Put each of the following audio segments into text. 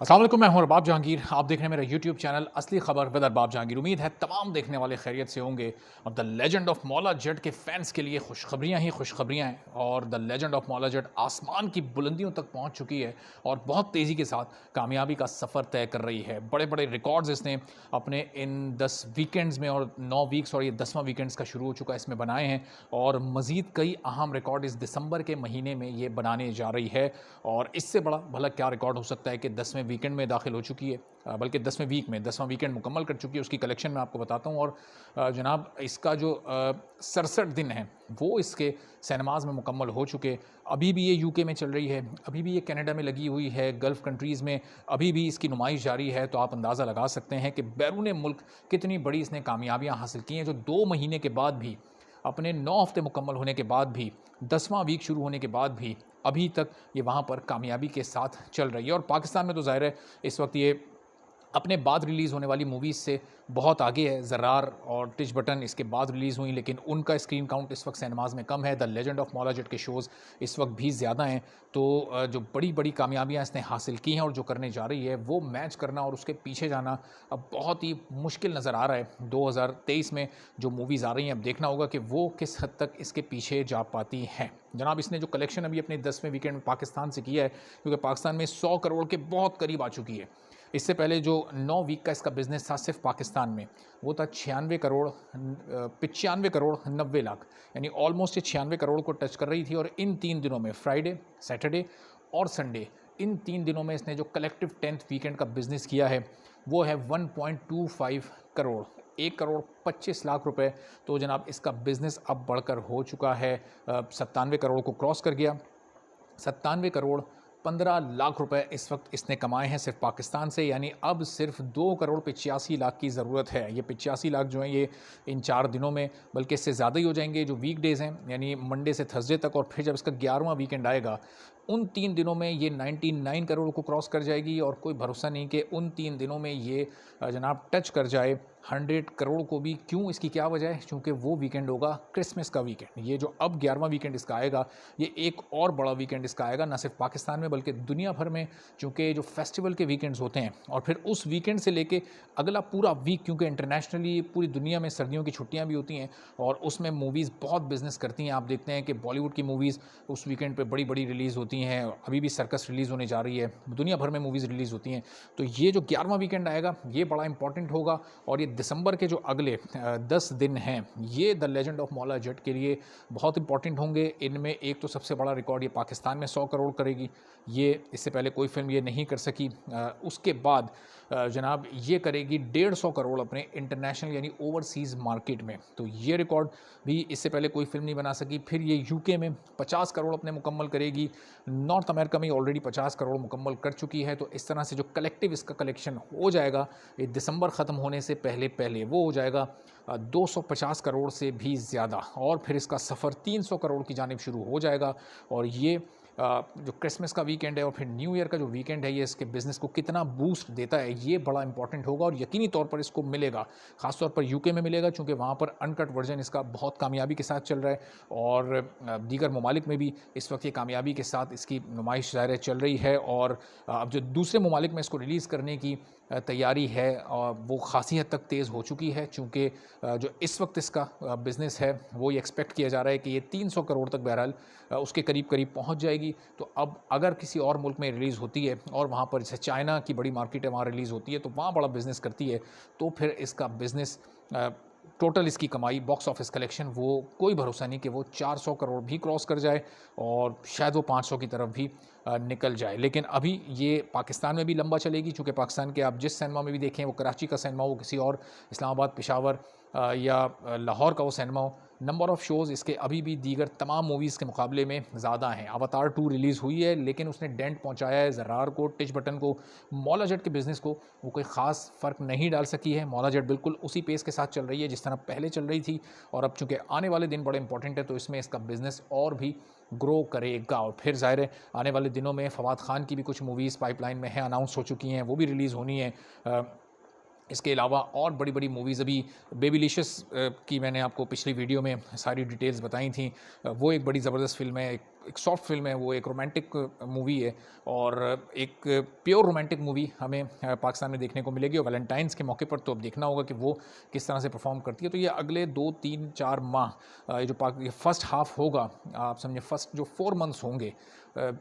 अस्सलाम वालेकुम, मैं हूं अरबाब जहांगीर। आप देख रहे हैं मेरा यूट्यूब चैनल असली खबर विद अरबाब जहांगीर। उम्मीद है तमाम देखने वाले खैरियत से होंगे। और the legend of Maula Jatt के फैंस के लिए खुशखबरियां ही खुशखबरियां हैं। और the legend of Maula Jatt आसमान की बुलंदियों तक पहुंच चुकी है और बहुत तेज़ी के साथ कामयाबी का सफ़र तय कर रही है। बड़े बड़े रिकॉर्ड्स इसने अपने इन 10 वीकेंड्स में और 9 वीक्स और ये 10वां वीकेंड्स का शुरू हो चुका है, इसमें बनाए हैं। और मज़ीद कई अहम रिकॉर्ड इस दिसंबर के महीने में ये बनाने जा रही है। और इससे बड़ा भला क्या रिकॉर्ड हो सकता है कि 10वें वीकेंड में दाखिल हो चुकी है, बल्कि 10वें वीक में 10वां वीकेंड मुकम्मल कर चुकी है। उसकी कलेक्शन मैं आपको बताता हूँ। और जनाब इसका जो 67 दिन है वो इसके सिनेमाज़ में मुकम्मल हो चुके। अभी भी ये यूके में चल रही है, अभी भी ये कनाडा में लगी हुई है, गल्फ़ कंट्रीज़ में अभी भी इसकी नुमाइश जारी है। तो आप अंदाज़ा लगा सकते हैं कि बैरून मुल्क कितनी बड़ी इसने कामयाबियाँ हासिल की हैं, जो 2 महीने के बाद भी, अपने 9 हफ्ते मुकम्मल होने के बाद भी, 10वां वीक शुरू होने के बाद भी अभी तक ये वहाँ पर कामयाबी के साथ चल रही है। और पाकिस्तान में तो ज़ाहिर है इस वक्त ये अपने बाद रिलीज़ होने वाली मूवीज़ से बहुत आगे है। ज़रार और टिच बटन इसके बाद रिलीज़ हुई, लेकिन उनका स्क्रीन काउंट इस वक्त सिनेमाज़ में कम है। The legend of Maula Jatt के शोज़ इस वक्त भी ज़्यादा हैं। तो जो बड़ी बड़ी कामयाबियाँ इसने हासिल की हैं और जो करने जा रही है, वो मैच करना और उसके पीछे जाना अब बहुत ही मुश्किल नज़र आ रहा है। 2023 में जो मूवीज़ आ रही हैं, अब देखना होगा कि वो किस हद तक इसके पीछे जा पाती हैं। जनाब इसने जो कलेक्शन अभी अपने 10वें वीकेंड में पाकिस्तान से किया है, क्योंकि पाकिस्तान में 100 करोड़ के बहुत करीब आ चुकी है। इससे पहले जो 9 वीक का इसका बिज़नेस था सिर्फ पाकिस्तान में, वो था 96 करोड़ 95 करोड़ 90 लाख, यानी ऑलमोस्ट ये 96 करोड़ को टच कर रही थी। और इन 3 दिनों में, फ्राइडे, सैटरडे और संडे, इन 3 दिनों में इसने जो कलेक्टिव 10th वीकेंड का बिज़नेस किया है वो है 1.25 करोड़, 1 करोड़ 25 लाख रुपए। तो जनाब इसका बिज़नेस अब बढ़कर हो चुका है, 97 करोड़ को क्रॉस कर गया। 97 करोड़ 15 लाख रुपए इस वक्त इसने कमाए हैं सिर्फ पाकिस्तान से। यानी अब सिर्फ 2 करोड़ 85 लाख की ज़रूरत है। ये 85 लाख जो हैं ये इन 4 दिनों में, बल्कि इससे ज़्यादा ही हो जाएंगे जो वीकडेज़ हैं, यानी मंडे से थर्सडे तक। और फिर जब इसका 11वां वीकेंड आएगा, उन 3 दिनों में ये 99 करोड़ को क्रॉस कर जाएगी। और कोई भरोसा नहीं कि उन 3 दिनों में ये जनाब टच कर जाए 100 करोड़ को भी। क्यों, इसकी क्या वजह है? क्योंकि वो वीकेंड होगा क्रिसमस का वीकेंड। ये जो अब 11वां वीकेंड इसका आएगा, ये एक और बड़ा वीकेंड इसका आएगा, ना सिर्फ पाकिस्तान में बल्कि दुनिया भर में। चूँकि जो फेस्टिवल के वीकेंड्स होते हैं और फिर उस वीकेंड से लेके अगला पूरा वीक, क्योंकि इंटरनेशनली पूरी दुनिया में सर्दियों की छुट्टियाँ भी होती हैं और उसमें मूवीज़ बहुत बिजनेस करती हैं। आप देखते हैं कि बॉलीवुड की मूवीज़ उस वीकेंड पे बड़ी बड़ी रिलीज़ होती हैं। अभी भी सर्कस रिलीज़ होने जा रही है, दुनिया भर में मूवीज़ रिलीज़ होती हैं। तो ये जो 11वां वीकेंड आएगा ये बड़ा इंपॉर्टेंट होगा। और ये दिसंबर के जो अगले 10 दिन हैं, ये the legend of Maula Jatt के लिए बहुत इंपॉर्टेंट होंगे। इनमें एक तो सबसे बड़ा रिकॉर्ड ये पाकिस्तान में 100 करोड़ करेगी, ये इससे पहले कोई फिल्म ये नहीं कर सकी। उसके बाद जनाब ये करेगी 150 करोड़ अपने इंटरनेशनल यानी ओवरसीज़ मार्केट में। तो ये रिकॉर्ड भी इससे पहले कोई फिल्म नहीं बना सकी। फिर ये यूके में 50 करोड़ अपने मुकम्मल करेगी, नॉर्थ अमेरिका में ऑलरेडी 50 करोड़ मुकम्मल कर चुकी है। तो इस तरह से जो कलेक्टिव इसका कलेक्शन हो जाएगा ये दिसंबर ख़त्म होने से पहले पहले, वो हो जाएगा 250 करोड़ से भी ज़्यादा। और फिर इसका सफ़र 300 करोड़ की जानिब शुरू हो जाएगा। और ये जो क्रिसमस का वीकेंड है और फिर न्यू ईयर का जो वीकेंड है, ये इसके बिज़नेस को कितना बूस्ट देता है ये बड़ा इंपॉर्टेंट होगा। और यकीनी तौर पर इसको मिलेगा, ख़ासतौर पर यूके में मिलेगा, चूँकि वहाँ पर अनकट वर्जन इसका बहुत कामयाबी के साथ चल रहा है। और दीगर ममालिक में भी इस वक्त ये कामयाबी के साथ इसकी नुमाइश ज़ाहिर चल रही है। और अब जो दूसरे ममालिक में इसको रिलीज़ करने की तैयारी है वो ख़ासी हद तक तेज़ हो चुकी है। चूँकि जो इस वक्त इसका बिज़नेस है वो ये एक्सपेक्ट किया जा रहा है कि ये 300 करोड़ तक बहरहाल उसके करीब करीब पहुंच जाएगी। तो अब अगर किसी और मुल्क में रिलीज़ होती है और वहाँ पर जैसे चाइना की बड़ी मार्केट है, वहाँ रिलीज़ होती है तो वहाँ बड़ा बिज़नेस करती है, तो फिर इसका बिज़नेस टोटल इसकी कमाई, बॉक्स ऑफिस कलेक्शन, वो कोई भरोसा नहीं कि वो 400 करोड़ भी क्रॉस कर जाए और शायद वो 500 की तरफ भी निकल जाए। लेकिन अभी ये पाकिस्तान में भी लंबा चलेगी, चूँकि पाकिस्तान के आप जिस सिनेमा में भी देखें, वो कराची का सिनेमा हो, किसी और इस्लामाबाद, पेशावर या लाहौर का वो सिनेमा हो, नंबर ऑफ़ शोज़ इसके अभी भी दीगर तमाम मूवीज़ के मुकाबले में ज़्यादा हैं। अवतार 2 रिलीज़ हुई है लेकिन उसने डेंट पहुँचाया है ज़रार को, टिच बटन को, मौला जट के बिज़नेस को वो कोई ख़ास फ़र्क नहीं डाल सकी है। मौला जट बिल्कुल उसी पेस के साथ चल रही है जिस तरह पहले चल रही थी। और अब चूँकि आने वाले दिन बड़े इंपॉर्टेंट है तो इसमें इसका बिज़नेस और भी ग्रो करेगा। और फिर ज़ाहिर है आने वाले दिनों में फवाद खान की भी कुछ मूवीज़ पाइपलाइन में हैं, अनाउंस हो चुकी हैं, वो भी रिलीज़ होनी है। इसके अलावा और बड़ी बड़ी मूवीज़, अभी बेबीलिशियस की मैंने आपको पिछली वीडियो में सारी डिटेल्स बताई थी। वो एक बड़ी ज़बरदस्त फ़िल्म है, एक एक सॉफ्ट फिल्म है, वो एक रोमांटिक मूवी है और एक प्योर रोमांटिक मूवी हमें पाकिस्तान में देखने को मिलेगी और वैलेंटाइंस के मौके पर तो अब देखना होगा कि वो किस तरह से परफॉर्म करती है। तो ये अगले 2-3-4 माह ये जो ये फर्स्ट हाफ होगा, आप समझे फर्स्ट जो 4 मंथ्स होंगे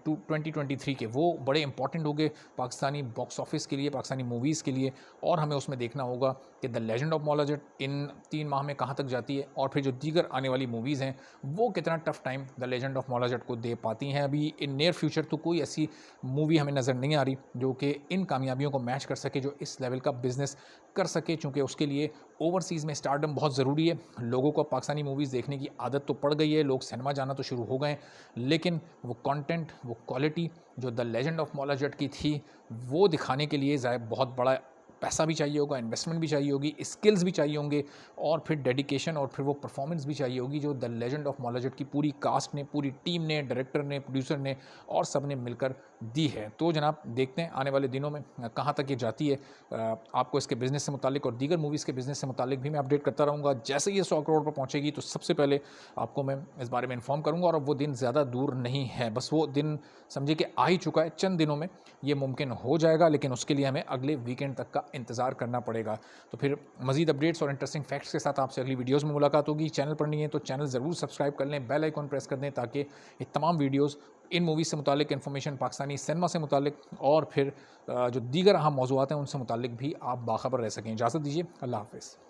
2023 के, वो बड़े इंपॉर्टेंट होंगे पाकिस्तानी बॉक्स ऑफिस के लिए, पाकिस्तानी मूवीज़ के लिए। और हमें उसमें देखना होगा कि the legend of Maula Jatt इन 3 माह में कहाँ तक जाती है और फिर जो दीगर आने वाली मूवीज़ हैं वो कितना tough time the legend of Maula Jatt को दे पाती हैं। अभी इन नियर फ्यूचर तो कोई ऐसी मूवी हमें नज़र नहीं आ रही जो कि इन कामयाबियों को मैच कर सके, जो इस लेवल का बिज़नेस कर सके, चूँकि उसके लिए ओवरसीज़ में स्टारडम बहुत ज़रूरी है। लोगों को पाकिस्तानी मूवीज़ देखने की आदत तो पड़ गई है, लोग सिनेमा जाना तो शुरू हो गए, लेकिन वो कंटेंट, वो क्वालिटी जो the legend of Maula Jatt की थी, वो दिखाने के लिए ज़ाहिर बहुत बड़ा पैसा भी चाहिए होगा, इन्वेस्टमेंट भी चाहिए होगी, स्किल्स भी चाहिए होंगे और फिर डेडिकेशन और फिर वो परफॉर्मेंस भी चाहिए होगी जो the legend of Maula Jatt की पूरी कास्ट ने, पूरी टीम ने, डायरेक्टर ने, प्रोड्यूसर ने और सब ने मिलकर दी है। तो जनाब देखते हैं आने वाले दिनों में कहाँ तक ये जाती है। आपको इसके बिज़नेस से मुतालिक और दीगर मूवीज़ के बिज़नेस से मुतालिक भी मैं अपडेट करता रहूँगा। जैसे ये 100 करोड़ पर पहुँचेगी तो सबसे पहले आपको मैं इस बारे में इन्फॉर्म करूँगा और अब वो दिन ज़्यादा दूर नहीं है, बस वो दिन समझिए कि आ ही चुका है। चंद दिनों में ये मुमकिन हो जाएगा, लेकिन उसके लिए हमें अगले वीकेंड तक का इंतज़ार करना पड़ेगा। तो फिर मज़ीद अपडेट्स और इंटरेस्टिंग फैक्ट्स के साथ आपसे अगली वीडियोज़ में मुलाकात होगी। चैनल पर नहीं है तो चैनल ज़रूर सब्सक्राइब कर लें, बेल आइकन प्रेस कर दें ताकि ये तमाम वीडियोज़ इन मूवीज़ से मुतालिक इन्फॉर्मेशन, पाकिस्तानी सिनेमा से मुतालिक और फिर जो दीगर अहम मौज़ूआत हैं उनसे मुतालिक भी आप बाखबर रह सकें। इजाज़त दीजिए, अल्लाह हाफ़िज़।